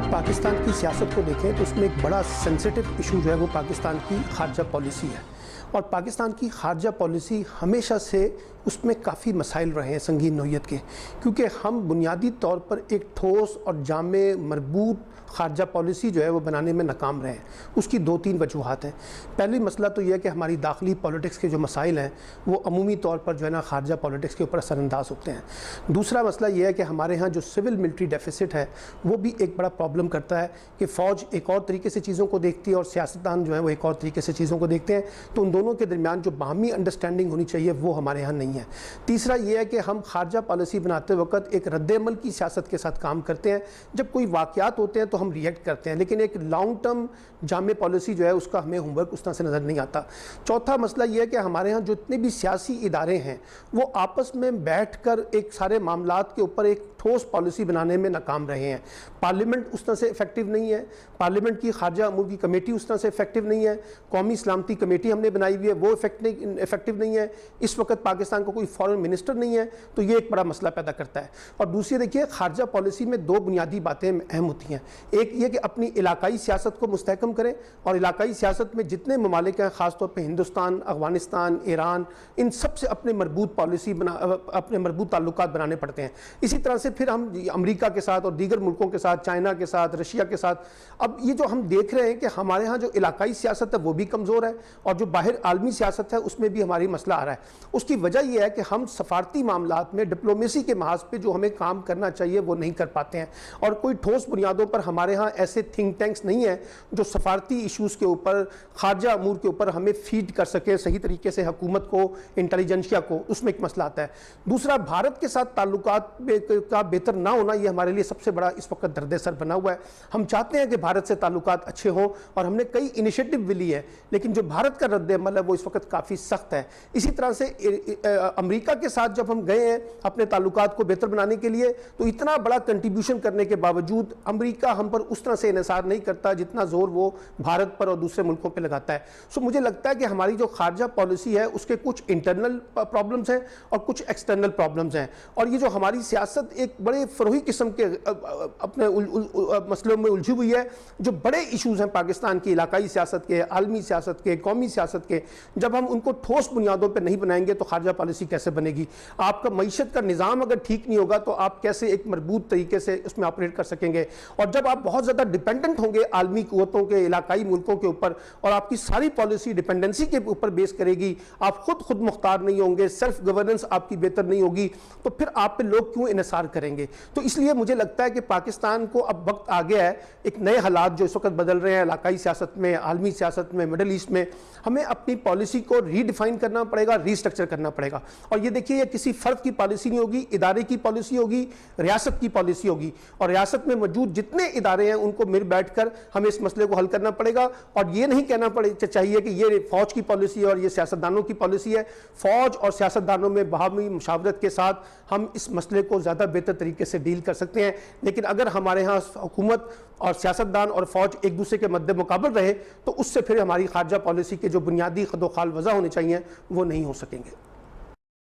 आप पाकिस्तान की सियासत को देखें तो उसमें एक बड़ा सेंसिटिव इशू जो है वो पाकिस्तान की खारजा पॉलिसी है। और पाकिस्तान की खारजा पॉलिसी हमेशा से उसमें काफ़ी मसाइल रहे हैं संगीन नौइयत के, क्योंकि हम बुनियादी तौर पर एक ठोस और जामे मरबूत खारजा पॉलिसी जो है वो बनाने में नाकाम रहे हैं। उसकी दो तीन वजूहात हैं। पहली मसला तो यह है कि हमारी दाखिली पॉलिटिक्स के जो मसाइल हैं वो अमूमी तौर पर जो है ना खारजा पॉलिटिक्स के ऊपर असरअंदाज होते हैं। दूसरा मसला यह है कि हमारे यहाँ जो सिविल मिलिट्री डेफिसिट है वो भी एक बड़ा प्रॉब्लम करता है कि फ़ौज एक और तरीके से चीज़ों को देखती है और सियासतदान जो है वो एक और तरीके से चीज़ों को देखते हैं। तो उन दोनों के दरमियान जो बाहमी अंडरस्टैंडिंग होनी चाहिए वो हमारे यहाँ नहीं है। तीसरा यह है कि हम खारजा पॉलिसी बनाते वक्त एक रद्द-ए-अमल की सियासत के साथ काम करते हैं। जब कोई वाक़यात होते हैं तो हम रिएक्ट करते हैं, लेकिन एक लॉन्ग टर्म जामे पॉलिसी जो है उसका हमें होमवर्क उस तरह से नज़र नहीं आता। चौथा मसला यह है कि हमारे यहाँ जो इतने भी सियासी इदारे हैं वो आपस में बैठ कर एक सारे मामलात के ऊपर एक ठोस पॉलिसी बनाने में नाकाम रहे हैं। पार्लियामेंट उस तरह से इफेक्टिव नहीं है, पार्लियामेंट की खारजा अमूर की कमेटी उस तरह से इफेक्टिव नहीं है, कौमी सलामती कमेटी हमने बनाई हुई है वो इफेक्टिव नहीं है। इस वक्त पाकिस्तान को कोई फॉरेन मिनिस्टर नहीं है, तो ये एक बड़ा मसला पैदा करता है। और दूसरी देखिए, खारजा पॉलिसी में दो बुनियादी बातें अहम होती हैं। एक ये कि अपनी इलाकाई सियासत को मुस्तहकम करें, और इलाकाई सियासत में जितने ममालिक हैं ख़ासतौर पर हिंदुस्तान, अफगानिस्तान, ईरान, इन सब से अपने मरबूत पॉलिसी अपने मरबूत ताल्लुकात बनाने पड़ते हैं। इसी तरह से फिर हम अमेरिका के साथ और दीगर मुल्कों के साथ, चाइना के साथ, रशिया के साथ, अब ये जो हम देख रहे हैं कि हमारे यहाँ जो इलाकाई सियासत है वो भी कमज़ोर है और जो बाहर आलमी सियासत है उसमें भी हमारी मसला आ रहा है। उसकी वजह यह है कि हम सफारती मामलात में डिप्लोमेसी के महाज पे जो हमें काम करना चाहिए वो नहीं कर पाते हैं, और कोई ठोस बुनियादों पर हमारे यहाँ ऐसे थिंक टैंक्स नहीं है जो सफारती इशूज़ के ऊपर, खारजा अमूर के ऊपर हमें फीड कर सके सही तरीके से हुकूमत को, इंटेलिजेंसिया को। उसमें एक मसला आता है। दूसरा, भारत के साथ ताल्लुकात का बेहतर ना होना, ये हमारे लिए सबसे बड़ा इस वक्त दर्द सर बना हुआ है। हम चाहते हैं कि भारत से ताल्लुकात अच्छे हों और हमने कई इनिशिएटिव भी ली है, लेकिन जो भारत का रद्द अमल है वो इस वक्त काफ़ी सख्त है। इसी तरह से अमेरिका के साथ जब हम गए हैं अपने ताल्लुकात को बेहतर बनाने के लिए, तो इतना बड़ा कंट्रीब्यूशन करने के बावजूद अमेरिका हम पर उस तरह से इन्हिसार नहीं करता जितना जोर वो भारत पर और दूसरे मुल्कों पर लगाता है। सो मुझे लगता है कि हमारी जो खारजा पॉलिसी है उसके कुछ इंटरनल प्रॉब्लम्स हैं और कुछ एक्सटर्नल प्रॉब्लम्स हैं, और ये जो हमारी सियासत एक बड़े फरोही किस्म के अपने मसलों में उलझी हुई है। जो बड़े इशूज़ हैं पाकिस्तान की इलाकाई सियासत के, आलमी सियासत के, कौमी सियासत के, जब हम उनको ठोस बुनियादों पर नहीं बनाएंगे तो खारजा पॉलिसी कैसे बनेगी? आपका मईशत का निज़ाम अगर ठीक नहीं होगा तो आप कैसे एक मरबूत तरीके से उसमें ऑपरेट कर सकेंगे? और जब आप बहुत ज़्यादा डिपेंडेंट होंगे आलमी क़ुव्वतों के, इलाकाई मुल्कों के ऊपर, और आपकी सारी पॉलिसी डिपेंडेंसी के ऊपर बेस करेगी, आप खुद मुख्तार नहीं होंगे, सेल्फ गवर्नेंस आपकी बेहतर नहीं होगी, तो फिर आप पे लोग क्यों इन्हिसार करेंगे? तो इसलिए मुझे लगता है कि पाकिस्तान को अब वक्त आ गया है, एक नए हालात जो इस वक्त बदल रहे हैं इलाकाई सियासत में, आलमी सियासत में, मिडल ईस्ट में, हमें अपनी पॉलिसी को रीडिफाइन करना पड़ेगा, रीस्ट्रक्चर करना पड़ेगा। और ये देखिए, ये किसी फर्द की पॉलिसी नहीं होगी, इदारे की पॉलिसी होगी, रियासत की पॉलिसी होगी, और रियासत में मौजूद जितने इदारे हैं उनको मिल बैठकर हमें इस मसले को हल करना पड़ेगा। और ये नहीं कहना चाहिए कि ये फौज की पॉलिसी है और ये सियासतदानों की पॉलिसी है। फौज और सियासतदानों में बाहमी मुशावरत के साथ हम इस मसले को ज़्यादा बेहतर तरीके से डील कर सकते हैं। लेकिन अगर हमारे यहाँ हुकूमत और सियासतदान और फौज एक दूसरे के मद्दे मुकाबल रहे तो उससे फिर हमारी खारजा पॉलिसी के जो बुनियादी खदोखाल वजह होने चाहिए वो नहीं हो सकेंगे।